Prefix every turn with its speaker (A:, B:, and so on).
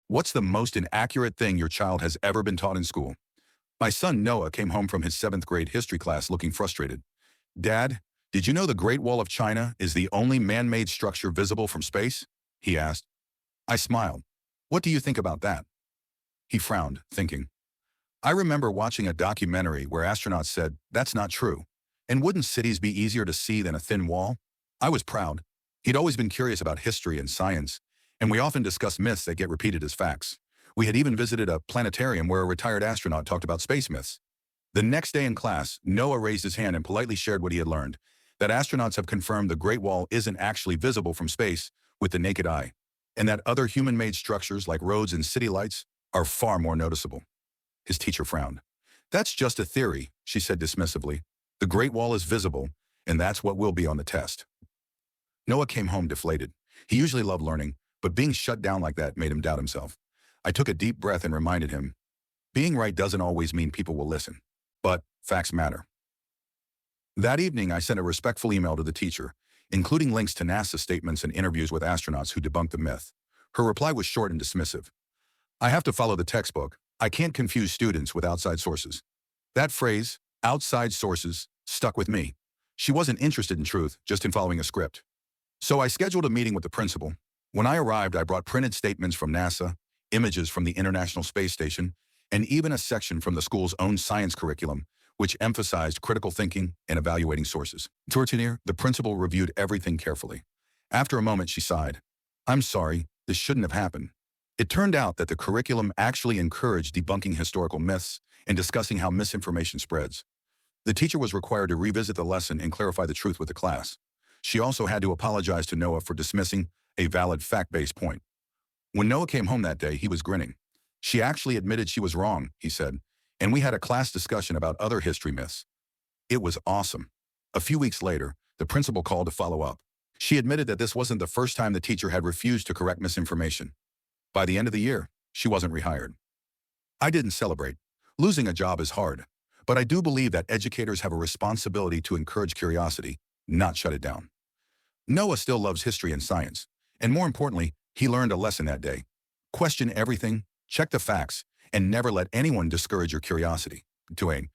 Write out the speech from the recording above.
A: What's the most inaccurate thing your child has ever been taught in school? My son Noah came home from his seventh grade history class looking frustrated. Dad, did you know the Great Wall of China is the only man-made structure visible from space? He asked. I smiled. What do you think about that? He frowned, thinking. I remember watching a documentary where astronauts said, that's not true. And wouldn't cities be easier to see than a thin wall? I was proud. He'd always been curious about history and science, and we often discussed myths that get repeated as facts. We had even visited a planetarium where a retired astronaut talked about space myths. The next day in class, Noah raised his hand and politely shared what he had learned, that astronauts have confirmed the Great Wall isn't actually visible from space with the naked eye, and that other human-made structures like roads and city lights are far more noticeable. His teacher frowned. That's just a theory, she said dismissively. The Great Wall is visible, and that's what will be on the test. Noah came home deflated. He usually loved learning, but being shut down like that made him doubt himself. I took a deep breath and reminded him, being right doesn't always mean people will listen, but facts matter. That evening, I sent a respectful email to the teacher, including links to NASA statements and interviews with astronauts who debunked the myth. Her reply was short and dismissive. I have to follow the textbook. I can't confuse students with outside sources. That phrase, outside sources, stuck with me. She wasn't interested in truth, just in following a script. So I scheduled a meeting with the principal. When I arrived, I brought printed statements from NASA, images from the International Space Station, and even a section from the school's own science curriculum, which emphasized critical thinking and evaluating sources. Tortinier, the principal reviewed everything carefully. After a moment, she sighed. I'm sorry, this shouldn't have happened. It turned out that the curriculum actually encouraged debunking historical myths and discussing how misinformation spreads. The teacher was required to revisit the lesson and clarify the truth with the class. She also had to apologize to Noah for dismissing a valid fact-based point. When Noah came home that day, he was grinning. She actually admitted she was wrong, he said, and we had a class discussion about other history myths. It was awesome. A few weeks later, the principal called to follow up. She admitted that this wasn't the first time the teacher had refused to correct misinformation. By the end of the year, she wasn't rehired. I didn't celebrate. Losing a job is hard, but I do believe that educators have a responsibility to encourage curiosity, not shut it down. Noah still loves history and science, and more importantly, he learned a lesson that day. Question everything, check the facts, and never let anyone discourage your curiosity. Duane,